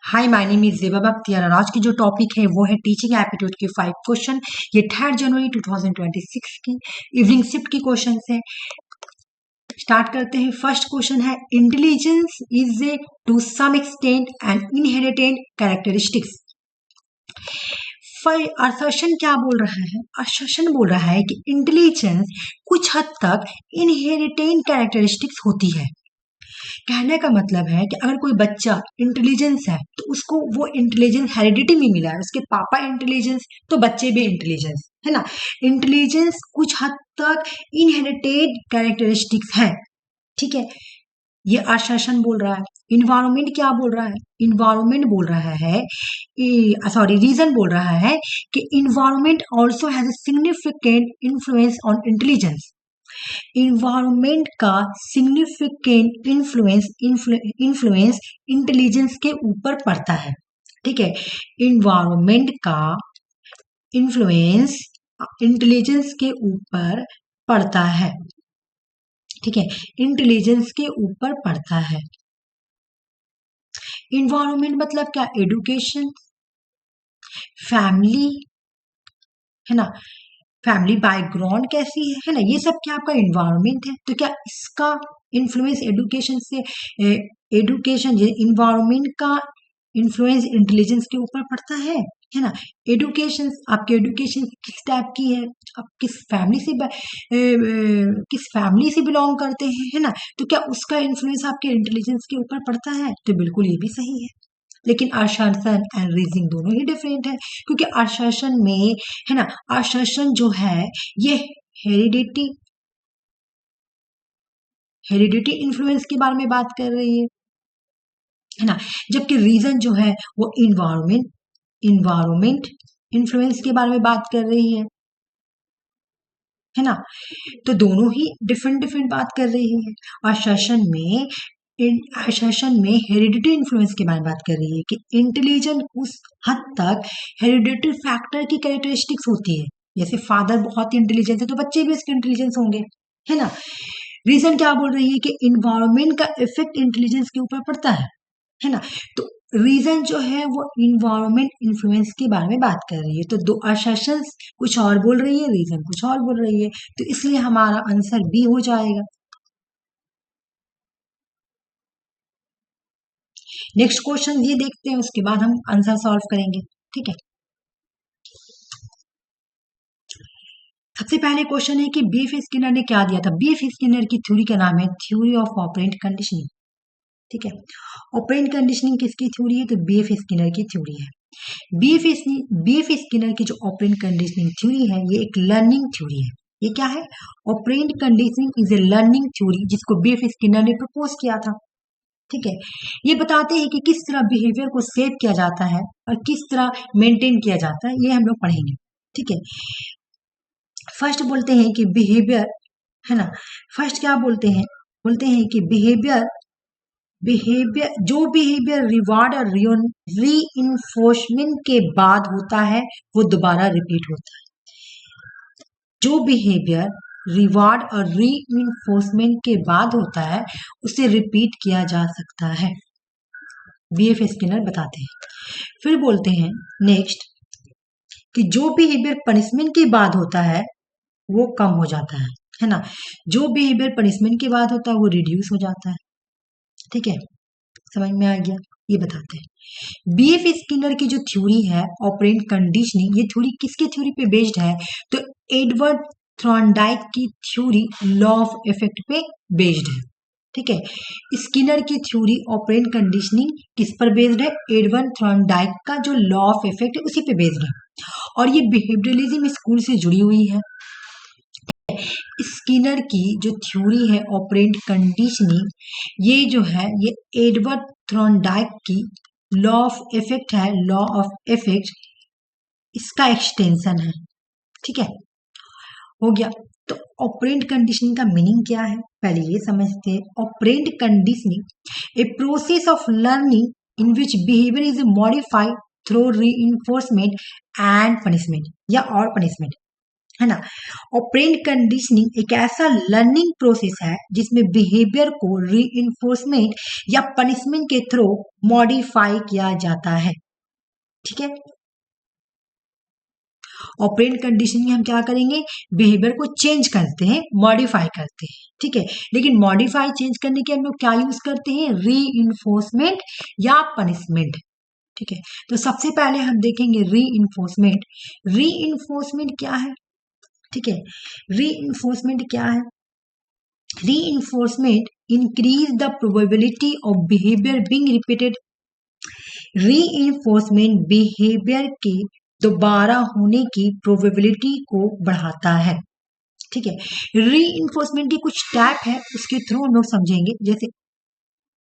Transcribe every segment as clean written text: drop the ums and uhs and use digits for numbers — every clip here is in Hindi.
Hi, my name is Zeba Bakhtiyar और आज की जो टॉपिक है वो है टीचिंग एप्टीट्यूड के 5 क्वेश्चन। ये 3 जनवरी 2026 की इवनिंग शिफ्ट की क्वेश्चंस है। स्टार्ट करते हैं। फर्स्ट क्वेश्चन है, intelligence is a to some extent and inherited characteristics. Assertion क्या बोल रहा है? असर्शन बोल रहा है कि इंटेलिजेंस कुछ हद तक इनहेरिटेड कैरेक्टरिस्टिक्स होती है। कहने का मतलब है कि अगर कोई बच्चा इंटेलिजेंस है तो उसको वो इंटेलिजेंस हेरिडिटी में मिला है। उसके पापा इंटेलिजेंस तो बच्चे भी इंटेलिजेंस, है ना। इंटेलिजेंस कुछ हद तक इनहेरिटेड कैरेक्टरिस्टिक्स है, ठीक है। ये आशासन बोल रहा है। इन्वायरमेंट क्या बोल रहा है? इन्वायरमेंट बोल रहा है, रीजन बोल रहा है कि environment also has a significant influence on intelligence. Environment का सिग्निफिकेंट इन्फ्लुएंस इंटेलिजेंस के ऊपर पड़ता है, ठीक है। इन्वायरमेंट का इन्फ्लुएंस इंटेलिजेंस के ऊपर पड़ता है, ठीक है। इंटेलिजेंस के ऊपर पड़ता है। इन्वायरमेंट मतलब क्या? एडुकेशन, फैमिली, है ना। फैमिली बैकग्राउंड कैसी है ना, ये सब क्या आपका इन्वायरमेंट है। तो क्या इसका इन्फ्लुएंस एडुकेशन से, एडुकेशन इन्वायरमेंट का इन्फ्लुएंस इंटेलिजेंस के ऊपर पड़ता है ना। एडुकेशन, आपके एडुकेशन किस टाइप की है, आप किस फैमिली से किस फैमिली से बिलोंग करते हैं, है ना। तो क्या उसका इन्फ्लुएंस आपके इंटेलिजेंस के ऊपर पड़ता है? तो बिल्कुल ये भी सही है। लेकिन आशासन एंड रीजनिंग दोनों ही डिफरेंट है, क्योंकि आशासन में, है ना, आशासन जो है ये हेरिडिटी इन्फ्लुएंस के बारे में बात कर रही है ना। जबकि रीजन जो है वो इन्वायरमेंट इन्फ्लुएंस के बारे में बात कर रही है ना। तो दोनों ही डिफरेंट डिफरेंट बात कर रही है। आशासन में हेरिडिटी इन्फ्लुएंस के बारे में बात कर रही है कि इंटेलिजेंस उस हद तक हेरिडिटी फैक्टर की कैरेक्टरिस्टिक्स होती है। जैसे फादर बहुत ही इंटेलिजेंट है तो बच्चे भी उसके इंटेलिजेंस होंगे, है ना। रीजन क्या बोल रही है कि इन्वायरमेंट का इफेक्ट इंटेलिजेंस के ऊपर पड़ता है ना। तो रीजन जो है वो इन्वायरमेंट इन्फ्लुएंस के बारे में बात कर रही है। तो दो असर्शंस कुछ और बोल रही है, रीजन कुछ और बोल रही है, तो इसलिए हमारा आंसर बी हो जाएगा। नेक्स्ट क्वेश्चन ये देखते हैं, उसके बाद हम आंसर सॉल्व करेंगे, ठीक है। सबसे पहले क्वेश्चन है कि बीएफ स्किनर ने क्या दिया था। बीएफ स्किनर की थ्योरी का नाम है थ्योरी ऑफ ऑपरेंट कंडीशनिंग, ठीक है। ऑपरेंट कंडीशनिंग किसकी थ्योरी है? तो बीएफ स्किनर की थ्योरी है। बीएफ स्किनर की जो ऑपरेंट कंडीशनिंग थ्योरी है ये एक लर्निंग थ्योरी है। ये क्या है? Operant conditioning is a learning theory, जिसको बीएफ स्किनर ने प्रपोज किया था, ठीक है। ये बताते हैं कि किस तरह बिहेवियर को सेव किया जाता है और किस तरह मेंटेन किया जाता है, ये हम लोग पढ़ेंगे, ठीक है। फर्स्ट बोलते हैं कि बिहेवियर, है ना। फर्स्ट क्या बोलते हैं? बोलते हैं कि बिहेवियर रिवार्ड और री इन्फोर्समेंट के बाद होता है वो दोबारा रिपीट होता है। जो बिहेवियर रिवार्ड और री इन्फोर्समेंट के बाद होता है उसे रिपीट किया जा सकता है, बीएफ स्किनर बताते हैं। फिर बोलते हैं नेक्स्ट कि जो बिहेवियर पनिशमेंट के बाद होता है वो कम हो जाता है ना। जो बिहेवियर पनिशमेंट के बाद होता है वो रिड्यूस हो जाता है, ठीक है। समझ में आ गया? ये बताते हैं। बीएफ स्किनर की जो थ्योरी है ऑपरेंट कंडीशनिंग, ये थ्योरी किसके थ्योरी पे बेस्ड है? तो एडवर्ड थॉर्नडाइक की थ्योरी लॉ ऑफ इफेक्ट पे बेस्ड है, ठीक है। स्किनर की थ्योरी ऑपरेंट कंडीशनिंग किस पर बेस्ड है? एडवर्ड थॉर्नडाइक का जो लॉ ऑफ इफेक्ट है उसी पे बेस्ड है, और ये बिहेवियरलिज्म स्कूल से जुड़ी हुई है। स्किनर की जो थ्योरी है ऑपरेंट कंडीशनिंग, ये जो है ये एडवर्ड थॉर्नडाइक की लॉ ऑफ इफेक्ट है, लॉ ऑफ इफेक्ट इसका एक्सटेंशन है, ठीक है। हो गया। तो ऑपरेंट कंडीशनिंग का मीनिंग क्या है पहले ये समझते हैं। Operant conditioning a process of learning in which behaviour is modified through reinforcement and punishment या और पनिशमेंट, है ना। ऑपरेंट कंडीशनिंग एक ऐसा लर्निंग प्रोसेस है जिसमें बिहेवियर को रीइंफोर्समेंट या पनिशमेंट के थ्रू मॉडिफाई किया जाता है। ठीक है, ऑपरेंट कंडीशनिंग में हम क्या करेंगे, बिहेवियर को चेंज करते हैं, मॉडिफाई करते हैं। ठीक है, लेकिन मॉडिफाई चेंज करने के हम लोग क्या यूज करते हैं, रीइंफोर्समेंट या पनिशमेंट। ठीक है, तो सबसे पहले हम देखेंगे रीइंफोर्समेंट। रीइंफोर्समेंट क्या है, ठीक है, रीइंफोर्समेंट क्या है, reinforcement increase the probability of behaviour being repeated. Reinforcement behaviour के दोबारा होने की प्रोबेबिलिटी को बढ़ाता है। ठीक है, रीइंफोर्समेंट की कुछ टाइप है, उसके थ्रू हम लोग समझेंगे। जैसे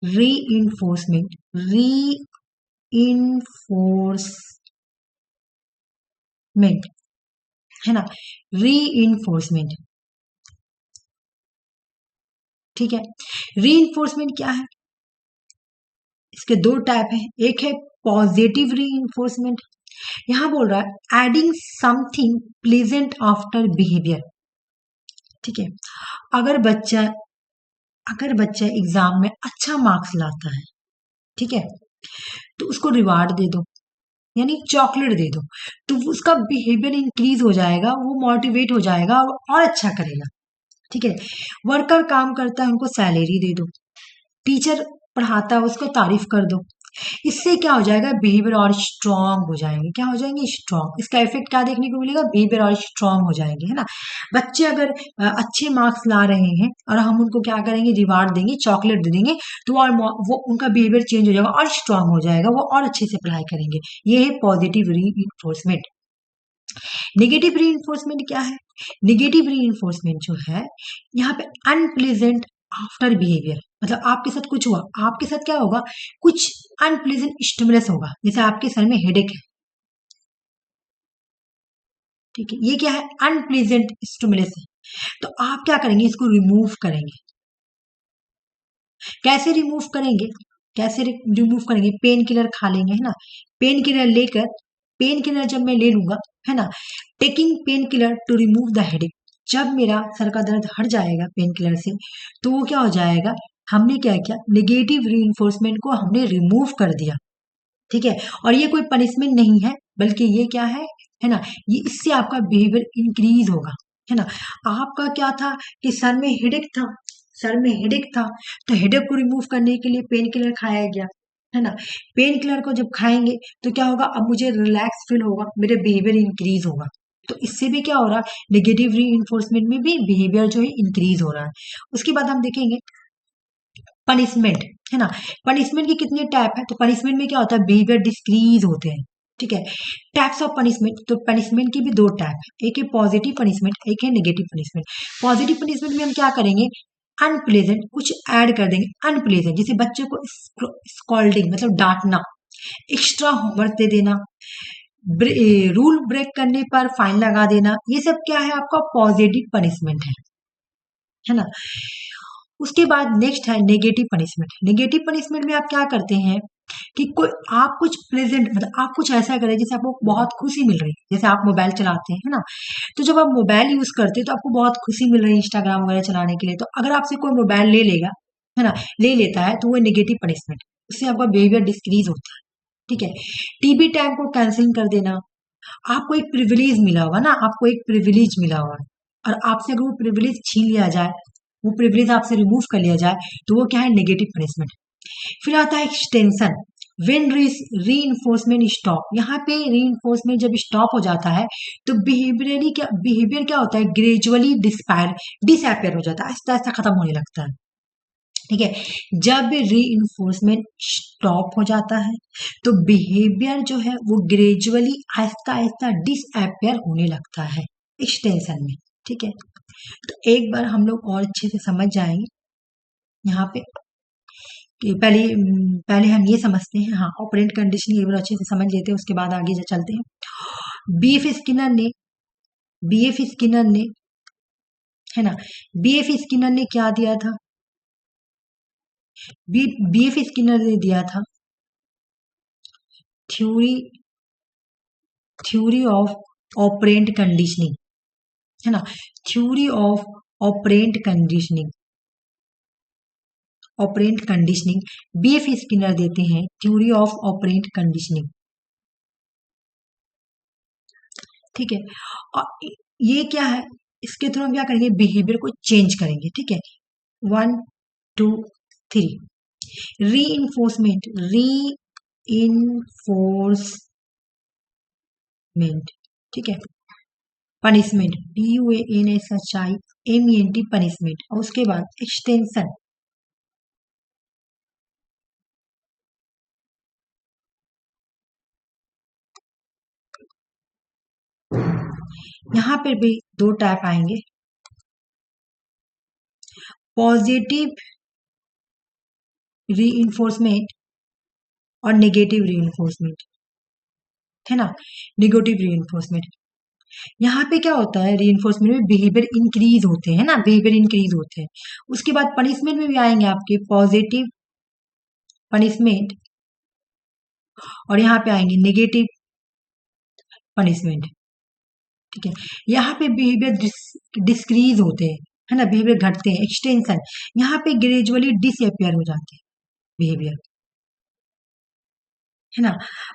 रीइंफोर्समेंट, रीइंफोर्समेंट है ना, रीइंफोर्समेंट। ठीक है, रीइंफोर्समेंट क्या है, इसके दो टाइप है। एक है पॉजिटिव रीइंफोर्समेंट, यहां बोल रहा है adding something pleasant after behaviour. ठीक है, अगर बच्चा अगर बच्चा एग्जाम में अच्छा मार्क्स लाता है, ठीक है, तो उसको रिवार्ड दे दो, यानी चॉकलेट दे दो, तो उसका बिहेवियर इंक्रीज हो जाएगा, वो मोटिवेट हो जाएगा और अच्छा करेगा। ठीक है, वर्कर काम करता है, उनको सैलरी दे दो, टीचर पढ़ाता है, उसको तारीफ कर दो। इससे क्या हो जाएगा, बिहेवियर और स्ट्रांग हो जाएंगे। क्या हो जाएंगे, स्ट्रांग। इसका इफेक्ट क्या देखने को मिलेगा, बिहेवियर और स्ट्रांग हो जाएंगे, है ना। बच्चे अगर अच्छे मार्क्स ला रहे हैं और हम उनको क्या करेंगे, रिवार्ड देंगे, चॉकलेट दे देंगे, तो और वो उनका बिहेवियर चेंज हो जाएगा और स्ट्रांग हो जाएगा, वो और अच्छे से पढ़ाई करेंगे। ये है पॉजिटिव री। नेगेटिव रीइंफोर्समेंट क्या है, नेगेटिव रीइंफोर्समेंट जो है, यहाँ पे अनप्लेजेंट आफ्टर बिहेवियर, मतलब आपके साथ कुछ हुआ, आपके साथ क्या होगा, कुछ अनप्लेजेंट स्टिमुलस होगा, जैसे आपके सर में हेडेक है। ठीक है, ये क्या है, अनप्लेजेंट स्टिमुलस है, तो आप क्या करेंगे, इसको रिमूव करेंगे। कैसे रिमूव करेंगे, कैसे रिमूव करेंगे, पेन किलर खा लेंगे, है ना। पेन किलर लेकर, पेन किलर जब मैं ले लूंगा, है ना, taking pain killer to remove the headache, जब मेरा सर का दर्द हट जाएगा पेन किलर से, तो वो क्या हो जाएगा, हमने क्या किया, नेगेटिव रीइंफोर्समेंट को हमने रिमूव कर दिया। ठीक है, और ये कोई पनिशमेंट नहीं है, बल्कि ये क्या है ना, ये इससे आपका बिहेवियर इंक्रीज होगा, है ना। आपका क्या था कि सर में हेडेक था, सर में हेडेक था, तो हेडेक को रिमूव करने के लिए पेन किलर खाया गया, है ना। पेन किलर को जब खाएंगे तो क्या होगा, अब मुझे रिलैक्स फील होगा, मेरे बिहेवियर इंक्रीज होगा। तो इससे भी क्या हो रहा है, नेगेटिव रीइंफोर्समेंट में भी बिहेवियर जो है इंक्रीज हो रहा है। उसके बाद हम देखेंगे पनिशमेंट, है ना। पनिशमेंट की कितने टाइप है, तो पनिशमेंट में क्या होता है, बिहेवियर डिस्क्रीज होते हैं। ठीक है, टाइप्स ऑफ पनिशमेंट, तो पनिशमेंट की भी दो टाइप है, एक है पॉजिटिव पनिशमेंट, एक है नेगेटिव पनिशमेंट। पॉजिटिव पनिशमेंट में हम क्या करेंगे, अनप्लेजेंट कुछ ऐड कर देंगे, अनप्लेजेंट, जैसे बच्चे को स्कॉल्डिंग मतलब डांटना, एक्स्ट्रा होमवर्क दे देना, रूल ब्रेक करने पर फाइन लगा देना, ये सब क्या है, आपका पॉजिटिव पनिशमेंट है ना। उसके बाद नेक्स्ट है नेगेटिव पनिशमेंट। नेगेटिव पनिशमेंट में आप क्या करते हैं कि कोई आप कुछ प्रेजेंट मतलब आप कुछ ऐसा करें जिससे आपको बहुत खुशी मिल रही है, जैसे आप मोबाइल चलाते हैं, है ना, तो जब आप मोबाइल यूज करते हैं तो आपको बहुत खुशी मिल रही है इंस्टाग्राम वगैरह चलाने के लिए, तो अगर आपसे कोई मोबाइल ले लेगा, है ना, ले लेता है, तो वो नेगेटिव पनिशमेंट, उससे आपका बिहेवियर डिस्क्रीज होता है। ठीक है, टीबी टाइम को कैंसिल कर देना, आपको एक प्रिविलेज मिला हुआ ना, आपको एक प्रिविलेज मिला हुआ है, और आपसे अगर वो प्रिविलेज छीन लिया जाए, वो प्रिविलेज आपसे रिमूव कर लिया जाए, तो वो क्या है, नेगेटिव पनिशमेंट। फिर आता है एक्सटेंशन, वेन री स्टॉप, यहाँ पे री जब स्टॉप हो जाता है, तो बिहेवियर क्या होता है, ग्रेजुअली डिसअपेयर हो जाता है, आहिस्ता आहिस्ता खत्म होने लगता है। ठीक है, जब री स्टॉप हो जाता है, तो बिहेवियर जो है वो ग्रेजुअली आहिस्ता आहिस्ता डिसअपेयर होने लगता है एक्सटेंशन में। ठीक है, तो एक बार हम लोग और अच्छे से समझ जाएंगे यहाँ पे कि पहले हम ये समझते हैं, हाँ, ऑपरेंट कंडीशनिंग एक बार अच्छे से समझ लेते हैं, उसके बाद आगे चलते हैं। बीएफ स्किनर ने बीएफ स्किनर ने है ना, बीएफ स्किनर ने क्या दिया था, बीएफ स्किनर ने दिया था theory theory of operant conditioning. है ना। Theory of operant conditioning, operant conditioning BF Skinner देते हैं थ्योरी ऑफ ऑपरेंट कंडीशनिंग। ठीक है, और ये क्या है, इसके थ्रू हम क्या करेंगे, बिहेवियर को चेंज करेंगे। ठीक है, 1 2 3 री इन्फोर्समेंट, री इन्फोर्समेंट। ठीक है, पनिशमेंट, PUNISHIMENT पनिशमेंट, और उसके बाद एक्सटेंशन, यहां पर भी दो टाइप आएंगे, पॉजिटिव री इन्फोर्समेंट और नेगेटिव री इन्फोर्समेंट, है ना। नेगेटिव री इन्फोर्समेंट, यहाँ पे क्या होता है, रीइंफोर्समेंट में बिहेवियर इंक्रीज होते हैं ना, बिहेवियर इंक्रीज होते हैं। उसके बाद पनिशमेंट में भी आएंगे आपके पॉजिटिव पनिशमेंट, और यहाँ पे आएंगे नेगेटिव पनिशमेंट। ठीक है, यहाँ पे बिहेवियर डिस्क्रीज होते हैं, है ना, बिहेवियर घटते हैं। एक्सटेंशन, यहाँ पे ग्रेजुअली डिसअपियर हो जाते हैं बिहेवियर, है ना।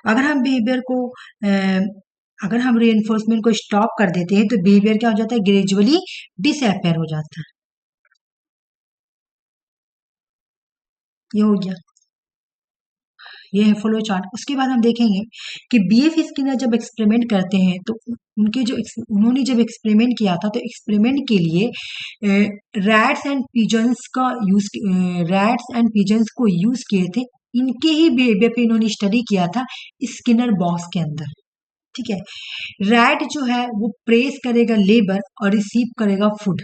अगर हम बिहेवियर को अगर हम रीइंफोर्समेंट को स्टॉप कर देते हैं तो बिहेवियर क्या हो जाता है, ग्रेजुअली डिसअपियर हो जाता है। ये हो गया, ये है फ्लो चार्ट। उसके बाद हम देखेंगे कि बीएफ स्किनर जब एक्सपेरिमेंट करते हैं तो उनके जो उन्होंने जब एक्सपेरिमेंट किया था तो एक्सपेरिमेंट के लिए रैट्स एंड पिजन्स का यूज, रैट्स एंड पिजन्स को यूज किए थे। इनके ही बिहेवियर पे इन्होंने स्टडी किया था स्किनर बॉक्स के अंदर। ठीक है, रैट जो है वो प्रेस करेगा लेबर और रिसीव करेगा फूड।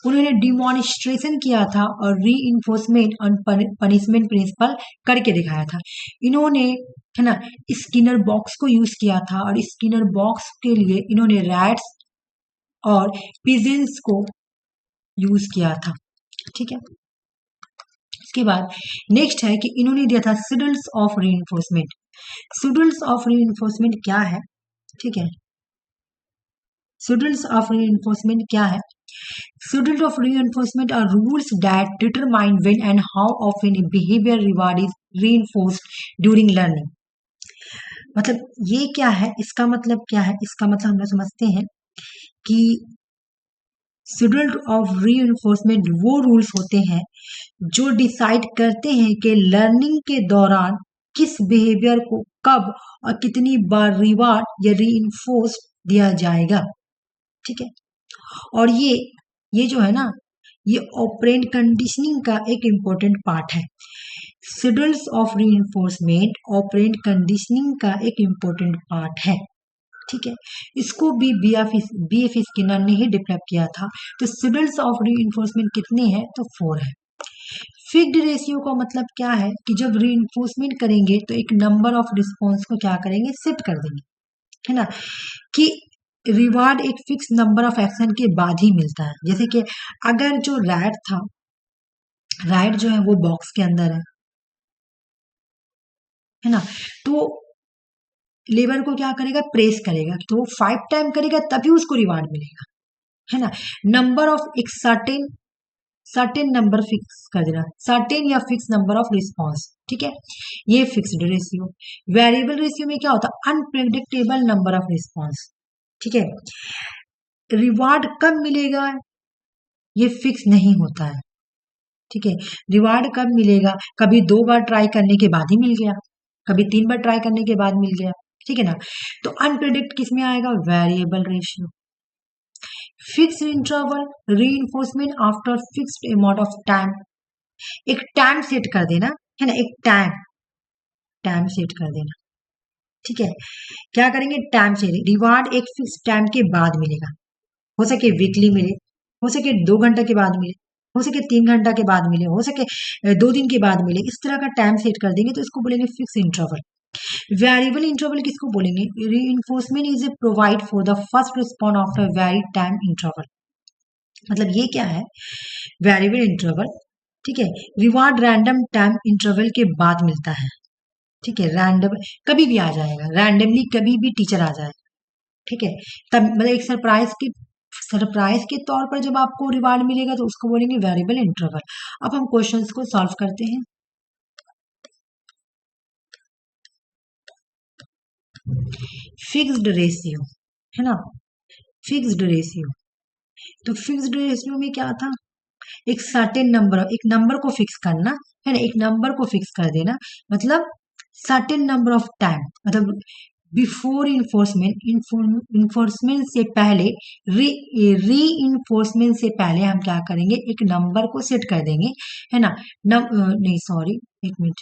उन्होंने डिमॉन्स्ट्रेशन किया था और री इन्फोर्समेंट और पनिशमेंट प्रिंसिपल करके दिखाया था। इन्होंने, है ना, स्किनर बॉक्स को यूज किया था और स्किनर बॉक्स के लिए इन्होंने रैट्स और पिजेंस को यूज किया था। ठीक है, इसके बाद नेक्स्ट है कि इन्होंने दिया था शेड्यूल्स ऑफ री इन्फोर्समेंट। शेड्यूल्स ऑफ री इन्फोर्समेंट क्या है, ठीक है, शेड्यूल्स ऑफ री इन्फोर्समेंट क्या है, Schedules of reinforcement are rules that determine when and how often a behavior reward is reinforced during learning. मतलब ये क्या है, इसका मतलब क्या है, इसका मतलब हम लोग समझते हैं कि शेड्यूल ऑफ रीइंफोर्समेंट वो रूल्स होते हैं जो डिसाइड करते हैं कि लर्निंग के दौरान किस बिहेवियर को कब और कितनी बार रिवार्ड या रीइंफोर्स दिया जाएगा। ठीक है, और ये जो है ना, ये ऑपरेंट कंडीशनिंग का एक इम्पोर्टेंट पार्ट है। Schedules of reinforcement operant conditioning का एक इम्पोर्टेंट पार्ट है। ठीक है, इसको भी बीएफ स्किनर ने ही डेवलप किया था। तो शेड्यूल्स ऑफ रीइंफोर्समेंट कितने हैं, तो 4 है। फिक्स्ड रेशियो का मतलब क्या है कि जब रीइंफोर्समेंट करेंगे तो एक नंबर ऑफ रिस्पॉन्स को क्या करेंगे, सेट कर देंगे, है ना, कि रिवार्ड एक फिक्स नंबर ऑफ एक्शन के बाद ही मिलता है। जैसे कि अगर जो रैट था, रैट जो है वो बॉक्स के अंदर है ना, तो लेबर को क्या करेगा, प्रेस करेगा, तो वो 5 टाइम करेगा तभी उसको रिवार्ड मिलेगा, है ना। नंबर ऑफ एक सर्टेन नंबर फिक्स कर देना, सर्टेन या फिक्स नंबर ऑफ रिस्पॉन्स। ठीक है, ये फिक्स्ड रेशियो। वेरिएबल रेशियो में क्या होता है, अनप्रेडिक्टेबल नंबर ऑफ रिस्पॉन्स। ठीक है, रिवार्ड कब मिलेगा ये फिक्स नहीं होता है। ठीक है, रिवार्ड कब मिलेगा, कभी 2 बार ट्राई करने के बाद ही मिल गया, कभी 3 बार ट्राई करने के बाद मिल गया। ठीक है ना, तो अनप्रेडिक्ट किस में आएगा, variable ratio. Fix interval reinforcement after fixed amount of time, एक टाइम सेट कर देना, है ना, एक टाइम सेट कर देना। ठीक है, क्या करेंगे, टाइम से रिवार्ड एक फिक्स टाइम के बाद मिलेगा, हो सके वीकली मिले, हो सके 2 घंटा के बाद मिले, हो सके 3 घंटा के बाद मिले, हो सके 2 दिन के बाद मिले। इस तरह का टाइम सेट कर देंगे तो इसको बोलेंगे फिक्स इंटरवल। वेरिएबल इंटरवल किसको बोलेंगे, reinforcement is a provide for the first response after very time interval. मतलब ये क्या है, वेरिएबल इंटरवल। ठीक है, रिवार्ड रैंडम टाइम इंटरवल के बाद मिलता है। ठीक है, रैंडम कभी भी आ जाएगा, रैंडमली कभी भी टीचर आ जाएगा। ठीक है, तब मतलब एक सरप्राइज की सरप्राइज के तौर पर जब आपको रिवार्ड मिलेगा तो उसको बोलेंगे वेरिएबल इंटरवल। अब हम क्वेश्चंस को सॉल्व करते हैं। फिक्स्ड रेशियो है ना, फिक्स्ड रेशियो। तो फिक्स्ड रेशियो में क्या था, एक सर्टेन नंबर, एक नंबर को फिक्स करना है ना, एक नंबर को फिक्स कर देना, मतलब सर्टेन नंबर ऑफ टाइम, मतलब बिफोर इन्फोर्समेंट, इन्फोर्समेंट से पहले, री इन्फोर्समेंट से पहले हम क्या करेंगे, एक नंबर को सेट कर देंगे है ना। नहीं सॉरी, एक मिनट,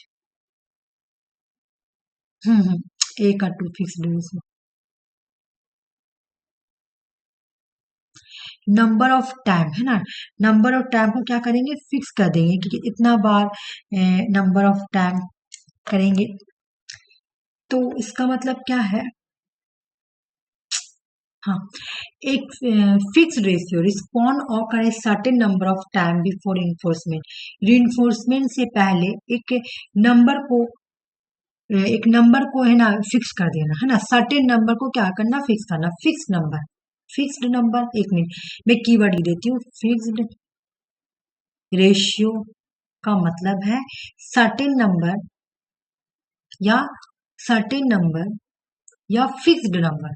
ए का to fixed ratio, number of time है ना, नंबर ऑफ टाइम को क्या करेंगे, फिक्स कर देंगे कि इतना बार नंबर ऑफ टाइम करेंगे। तो इसका मतलब क्या है, हाँ, एक फिक्स्ड रेशियो रिस्पॉन्ड और करे certain number of time before enforcement, reinforcement से पहले नंबर को एक नंबर को है ना फिक्स कर देना है ना, सर्टेन नंबर को क्या करना, फिक्स करना, फिक्स नंबर, फिक्स्ड नंबर। एक मिनट मैं कीवर्ड लिख देती हूँ, फिक्स्ड रेशियो का मतलब है सर्टेन नंबर या सर्टेन नंबर या फिक्स्ड नंबर,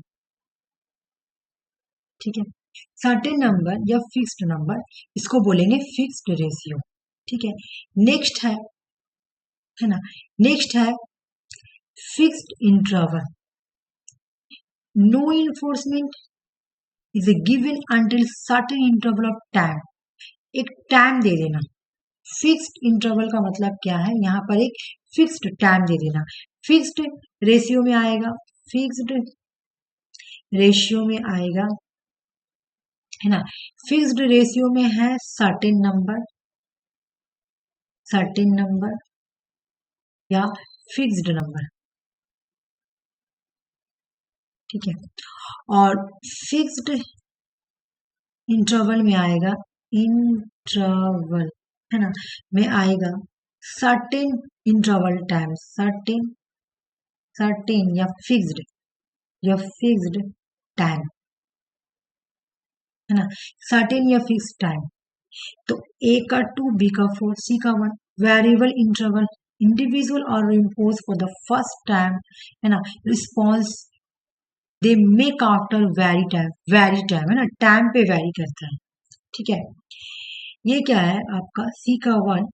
ठीक है, सर्टेन नंबर या फिक्स्ड नंबर, इसको बोलेंगे फिक्स्ड रेशियो, ठीक है। नेक्स्ट है ना, नेक्स्ट है fixed interval, no enforcement is a given until certain interval of time, एक टाइम दे देना। फिक्स्ड इंटरवल का मतलब क्या है, यहाँ पर एक फिक्स्ड टाइम दे देना, फिक्स्ड रेशियो में आएगा, फिक्स्ड रेशियो में आएगा है ना, फिक्स्ड रेशियो में है सर्टेन नंबर, सर्टेन नंबर या फिक्स्ड नंबर, ठीक है। और फिक्स्ड इंटरवल में आएगा, इंटरवल है ना, में आएगा certain interval time, certain, certain या फिक्स्ड टाइम है ना, सर्टेन या फिक्स्ड टाइम। तो ए का 2, बी का 4, सी का 1, वेरिएबल इंटरवल, इंडिविजुअल और impose for the first time है ना, response they make after very time है ना, टाइम पे वेरी करता है, ठीक है। ये क्या है आपका सी का 1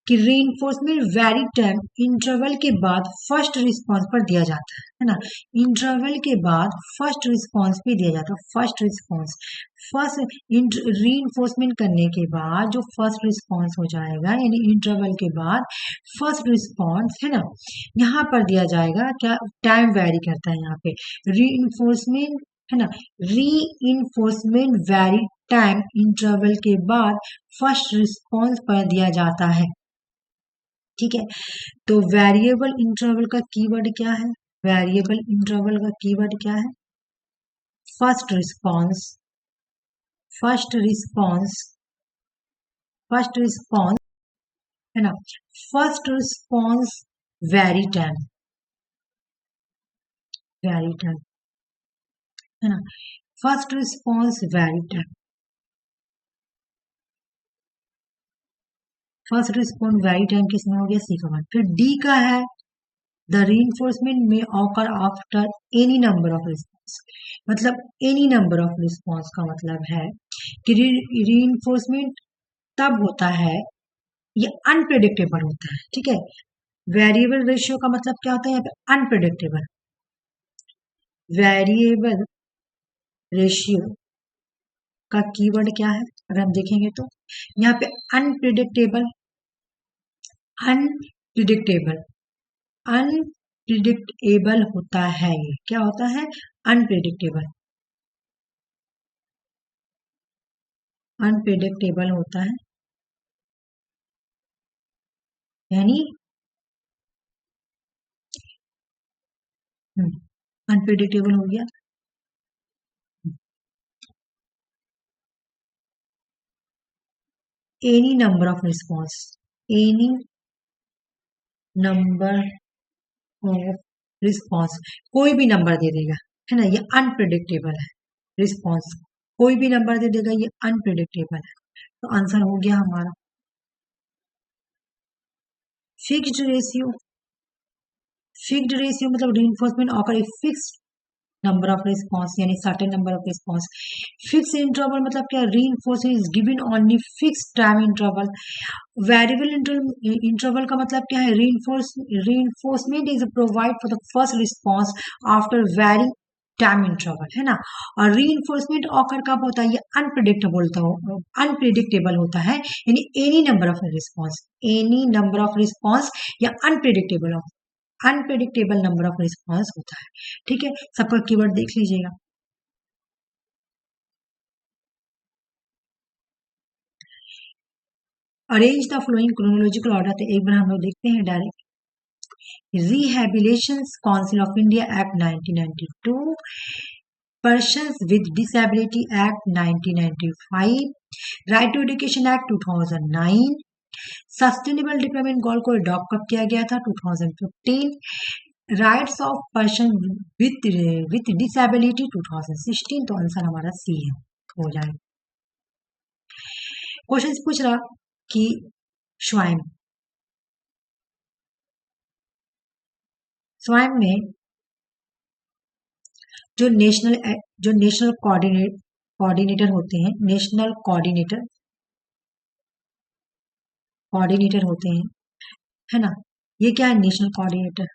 कि रीइंफोर्समेंट वेरी टाइम इंटरवल के बाद फर्स्ट रिस्पॉन्स पर दिया जाता है ना, इंटरवल के बाद फर्स्ट रिस्पॉन्स पे दिया जाता है, फर्स्ट रिस्पॉन्स, फर्स्ट रीइंफोर्समेंट करने के बाद जो फर्स्ट रिस्पॉन्स हो जाएगा, यानी इंटरवल के बाद फर्स्ट रिस्पॉन्स है ना, यहाँ पर दिया जाएगा, क्या टाइम वेरी करता है यहाँ पे, रीइंफोर्समेंट है ना, रीइंफोर्समेंट वेरी टाइम इंटरवल के बाद फर्स्ट रिस्पॉन्स पर दिया जाता है, ठीक है। तो वेरिएबल इंटरवल का कीवर्ड क्या है, वेरिएबल इंटरवल का कीवर्ड क्या है, first response, first response, first response है ना, first response very time, very time है ना, first response very time, first response very time किसमें हो गया, सी का 1। फिर डी का है द रीइंफोर्समेंट में occur after any number of response, मतलब एनी नंबर ऑफ रिस्पॉन्स का मतलब है कि रीइंफोर्समेंट तब होता है, ये अनप्रिडिक्टेबल होता है, ठीक है। वेरिएबल रेशियो का मतलब क्या होता है यहाँ पे, अनप्रिडिक्टेबल, वेरिएबल रेशियो का कीवर्ड क्या है, अगर हम देखेंगे तो यहाँ पे अनप्रिडिक्टेबल, अनप्रिडिक्टेबल, अनप्रिडिक्टेबल होता है, ये क्या होता है, अनप्रिडिक्टेबल, अनप्रिडिक्टेबल होता है, यानी अनप्रिडिक्टेबल हो गया। Any number of response, any number of response, कोई भी नंबर दे देगा है ना, ये अनप्रिडिक्टेबल है रिस्पॉन्स, कोई भी नंबर दे देगा, ये अनप्रिडिक्टेबल है। तो आंसर हो गया हमारा फिक्स्ड रेशियो। फिक्स्ड रेशियो मतलब reinforcement occur a fixed number of response, यानी certain number of response. Fix interval मतलब क्या, reinforcement is given only fix time interval. Variable interval का मतलब क्या है, reinforcement is provide for the first response after very time interval, है ना। और रीइंफोर्समेंट ऑकर कब होता है, ये अनप्रिडिक्टेबल होता है, यानी any number of response, any number of response या अनप्रिडिक्टेबल नंबर ऑफ रिस्पॉन्स होता है। ठीक है, सबका कीवर्ड देख लीजिएगा। Arrange the following chronological order, तो एक बार हम लोग देखते हैं direct. Rehabilitation council of India act 1992, persons with disability act 1995, right to education act 2009, sustainable development goal को अडॉप्ट कब किया गया था, 2015, rights of person with disability 2016। तो आंसर हमारा सी है, हो जाए। क्वेश्चन पूछ रहा कि स्वाइम में जो नेशनल कोऑर्डिनेटर होते हैं, नेशनल कोऑर्डिनेटर होते हैं, है ना। ये क्या है, national coordinator.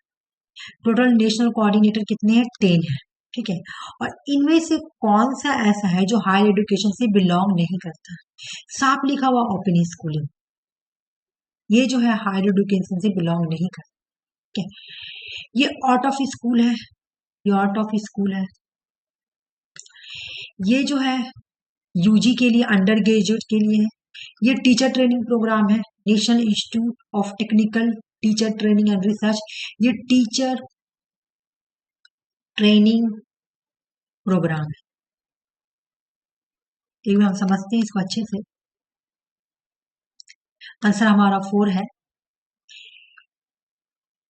Total national coordinator कितने हैं, 10 है। ठीक है, और इनमें से कौन सा ऐसा है जो हायर एजुकेशन से बिलोंग नहीं करता। साफ लिखा हुआ ओपन स्कूलिंग, ये जो है हायर एजुकेशन से बिलोंग नहीं करता। ठीक है, ये आउट ऑफ स्कूल है, ये आउट ऑफ स्कूल है। ये जो है यूजी के लिए, अंडर ग्रेजुएट के लिए है। ये टीचर ट्रेनिंग प्रोग्राम है, national institute of technical teacher training and research, ये टीचर ट्रेनिंग प्रोग्राम है। एक बार हम समझते हैं इसको अच्छे से। आंसर हमारा 4 है।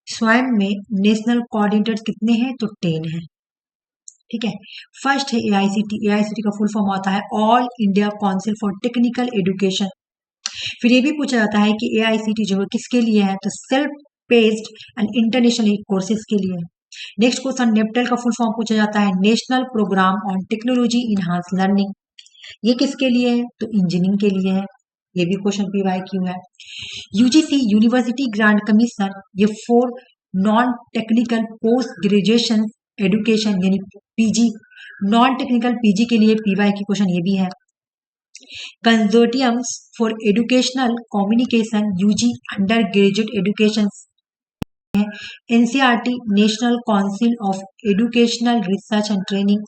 स्वयं में नेशनल कोऑर्डिनेटर कितने हैं, तो 10 है। ठीक है, फर्स्ट है एआईसीटी। एआईसीटी का फुल फॉर्म आता है all India council for technical education. फिर ये भी पूछा जाता है कि एआईसीटी जो है किसके लिए है, तो self paced and international courses के लिए। नेक्स्ट क्वेश्चन, नेप्टल का फुल फॉर्म पूछा जाता है national programme on technology enhance learning. ये किसके लिए है, तो इंजीनियरिंग के लिए है। ये भी क्वेश्चन पीवाईक्यू है। यूजीसी यूनिवर्सिटी ग्रांट कमीशन, ये 4 non technical post graduation education यानी पीजी, नॉन टेक्निकल पीजी के लिए पीवाईक्यू क्वेश्चन ये भी है। Consortiums for educational communication UG undergraduate education, NCERT national council of educational research and training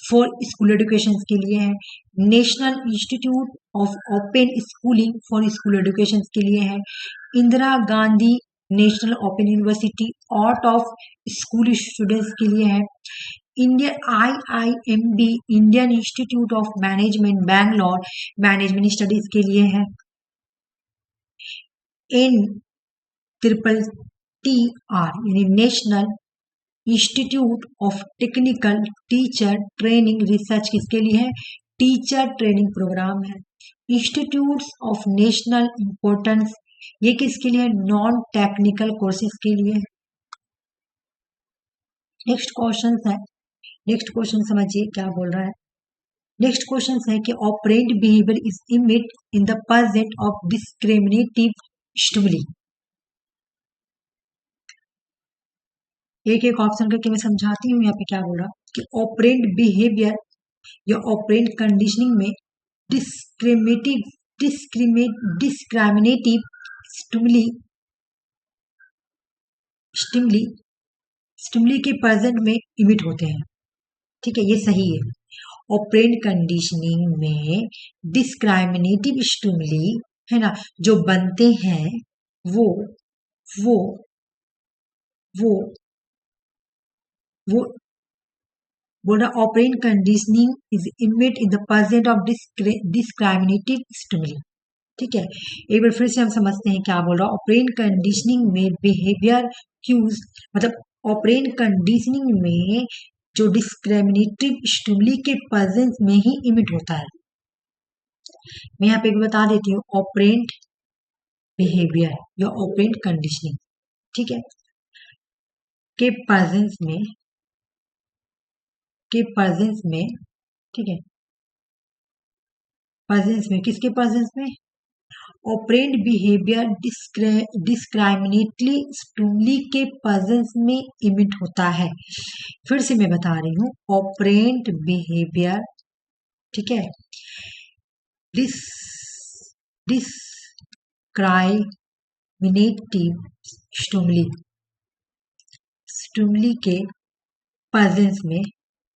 for school education के लिए है। National institute of open schooling for school education के लिए है। Indira Gandhi national open university out of school students के लिए है। IIMB Indian institute of management Bangalore management studies के लिए है। NTTR यानी national institute of technical teacher training research किसके लिए है, टीचर ट्रेनिंग प्रोग्राम है। इंस्टीट्यूट्स ऑफ नेशनल इंपॉर्टेंस, ये किसके लिए, नॉन टेक्निकल कोर्सेज के लिए। नेक्स्ट क्वेश्चन है, नेक्स्ट क्वेश्चन समझिए क्या बोल रहा है। नेक्स्ट क्वेश्चन है कि operant behaviour is emit in the present of discriminative stimuli. एक एक ऑप्शन करके मैं समझाती हूँ। यहाँ पे क्या बोल रहा कि ऑपरेंट बिहेवियर या ऑपरेंट कंडीशनिंग में डिस्क्रिमिनेटिव स्टिमुली के प्रेजेंट में इमिट होते हैं। ठीक है, ये सही है। ऑपरेंट कंडीशनिंग में डिस्क्रिमिनेटिव स्टिमुली, है ना, जो बनते हैं वो वो वो वो बोल रहा operant conditioning is emit in the present of discriminative stimuli. ठीक है, एक बार फिर से हम समझते हैं क्या बोल रहा है। ऑपरेंट कंडीशनिंग में बिहेवियर क्यूज, मतलब ऑपरेंट कंडीशनिंग में जो डिस्क्रिमिनेटिव स्टिमुली के प्रेजेंस में ही इमिट होता है। मैं यहाँ पे भी बता देती हूँ, ऑपरेंट बिहेवियर या ऑपरेंट कंडीशनिंग, ठीक है, के प्रेजेंस में, ठीक है, प्रेजेंस में, किसके प्रेजेंस में, ऑपरेंट बिहेवियर डिस्क्रिमिनेटली स्टिमुली के प्रेजेंस में इमिट होता है। फिर से मैं बता रही हूँ, ऑपरेंट बिहेवियर, ठीक है, डिस्क्रिमिनेटिव स्टिमुली के प्रेजेंस में,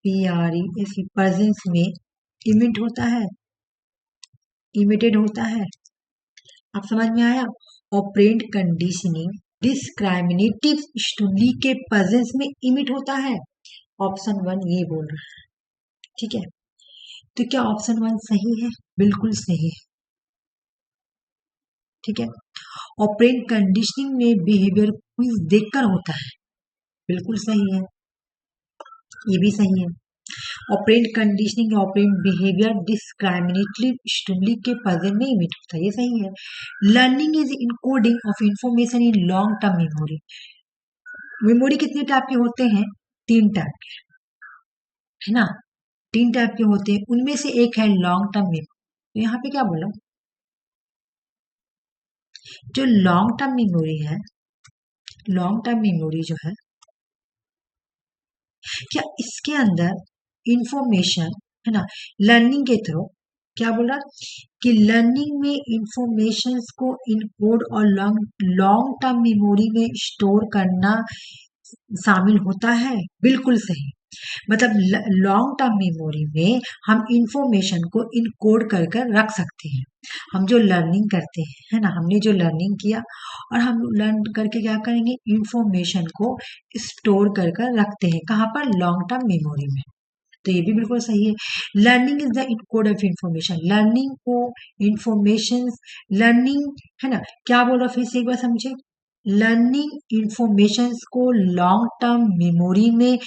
प्रेजेंस में इमिट होता है, इमिटेड होता है। आप समझ में आया? ऑपरेंट कंडीशनिंग डिस्क्रिमिनेटिव स्टिमुली के प्रेजेंस में इमिट होता है। ऑप्शन 1 ये बोल रहा है, ठीक है। तो क्या ऑप्शन 1 सही है? बिल्कुल सही है, ठीक है। ऑपरेंट कंडीशनिंग में बिहेवियर क्विज देखकर होता है, बिल्कुल सही है, ये भी सही है। ऑपरेंट कंडीशनिंग या ऑपरेंट बिहेवियर डिस्क्रिमिनेटली स्टिमुली के प्रेजेंस में इमिट होता है, ये सही है। Learning is encoding of information in long term memory. Memory कितने टाइप के होते हैं? 3 टाइप के, है ना, 3 टाइप के होते हैं, उनमें से एक है लॉन्ग टर्म मेमोरी। तो यहाँ पे क्या बोला, जो लॉन्ग टर्म मेमोरी है, लॉन्ग टर्म मेमोरी जो है, क्या इसके अंदर इंफॉर्मेशन, है ना, लर्निंग के थ्रू, क्या बोला कि लर्निंग में इंफॉर्मेशन को इनकोड और लॉन्ग टर्म मेमोरी में स्टोर करना शामिल होता है, बिल्कुल सही। मतलब लॉन्ग टर्म मेमोरी में हम इंफॉर्मेशन को इनकोड कर कर रख सकते हैं। हम जो लर्निंग करते हैं, है ना, हमने जो लर्निंग किया और हम लर्न करके क्या करेंगे, इंफॉर्मेशन को स्टोर कर कर रखते हैं, कहाँ पर, लॉन्ग टर्म मेमोरी में। तो ये भी बिल्कुल सही है। Learning is the encode of information, learning को इंफॉर्मेशन, लर्निंग, है ना, क्या बोल रहा, फिर से एक बार समझे, लर्निंग इंफॉर्मेशन को लॉन्ग टर्म मेमोरी में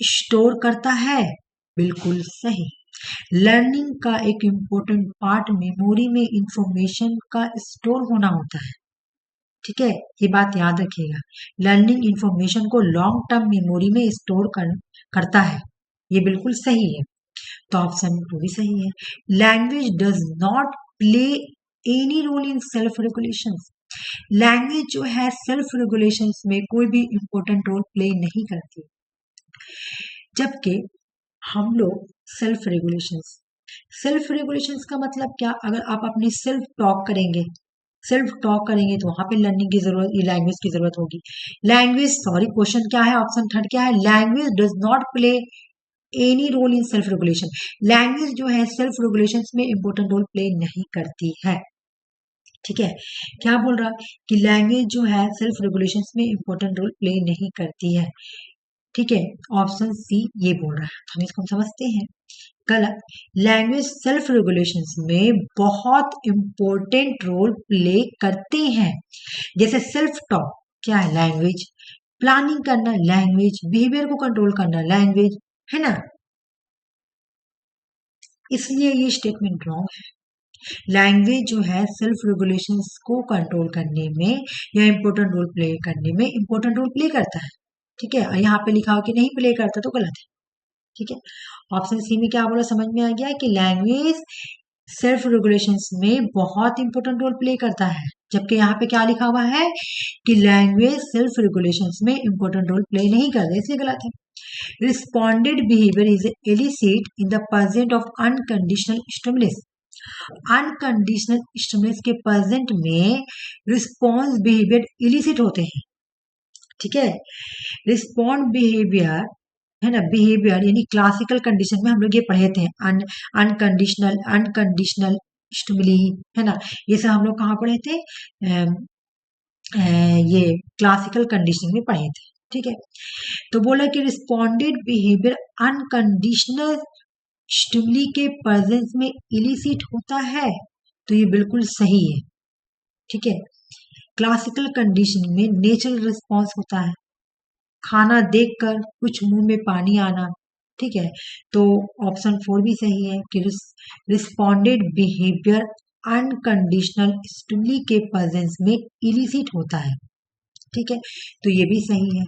स्टोर करता है, बिल्कुल सही। लर्निंग का एक इम्पोर्टेंट पार्ट मेमोरी में इंफॉर्मेशन का स्टोर होना होता है, ठीक है, ये बात याद रखिएगा। लर्निंग इंफॉर्मेशन को लॉन्ग टर्म मेमोरी में स्टोर करता है, ये बिल्कुल सही है। तो ऑप्शन 2 भी सही है। Language does not play any role in self regulation. Language जो है सेल्फ रेगुलेशन में कोई भी इंपॉर्टेंट रोल प्ले नहीं करती, जबकि हम लोग सेल्फ रेगुलेशंस का मतलब क्या, अगर आप अपनी सेल्फ टॉक करेंगे तो वहां पे लर्निंग की जरूरत, लैंग्वेज की जरूरत होगी। लैंग्वेज, सॉरी, क्वेश्चन क्या है, ऑप्शन 3 क्या है, language does not play any role in self regulation. Language जो है सेल्फ रेगुलेशन में इंपॉर्टेंट रोल प्ले नहीं करती है, ठीक है। क्या बोल रहा, कि लैंग्वेज जो है सेल्फ रेगुलेशन में इंपॉर्टेंट रोल प्ले नहीं करती है, ठीक है। ऑप्शन सी ये बोल रहा है, हम इसको समझते हैं, गलत। लैंग्वेज सेल्फ रेगुलेशन में बहुत इंपॉर्टेंट रोल प्ले करते हैं। जैसे सेल्फ टॉक क्या है, लैंग्वेज, प्लानिंग करना लैंग्वेज, बिहेवियर को कंट्रोल करना लैंग्वेज, है ना, इसलिए ये स्टेटमेंट रॉन्ग है। लैंग्वेज जो है सेल्फ रेगुलेशन को कंट्रोल करने में या इंपॉर्टेंट रोल प्ले करने में इंपॉर्टेंट रोल प्ले करता है, ठीक है। और यहाँ पे लिखा हो कि नहीं प्ले करता तो गलत है, ठीक है। ऑप्शन सी में क्या बोला, समझ में आ गया कि लैंग्वेज सेल्फ रेगुलेशन में बहुत इंपॉर्टेंट रोल प्ले करता है, जबकि यहाँ पे क्या लिखा हुआ है कि लैंग्वेज सेल्फ रेगुलेशन में इंपॉर्टेंट रोल प्ले नहीं करता, इसलिए गलत है। Responded behaviour is elicit in the present of unconditional stimulus. Unconditional stimulus के प्रेजेंट में रिस्पॉन्स बिहेवियर इलिसिट होते हैं, ठीक है। रिस्पॉन्ड बिहेवियर, है ना, बिहेवियर यानी क्लासिकल कंडीशन में हम लोग ये पढ़े थे, अनकंडीशनल स्टिमुली, है ना, ये सब हम लोग कहाँ पढ़े थे, ये क्लासिकल कंडीशनिंग में पढ़े थे, ठीक है। तो बोला कि रिस्पॉन्डेड बिहेवियर अनकंडीशनल स्टिमुली के प्रेजेंस में इलिसिट होता है, तो ये बिल्कुल सही है, ठीक है। क्लासिकल कंडीशनिंग में नेचुरल रिस्पॉन्स होता है, खाना देखकर कुछ मुंह में पानी आना, ठीक है, तो ऑप्शन 4 भी सही है कि रिस्पॉन्डेड बिहेवियर अनकंडीशनल स्टिमुली के प्रेजेंस में इलिसिट होता है। ठीक है, तो ये भी सही है।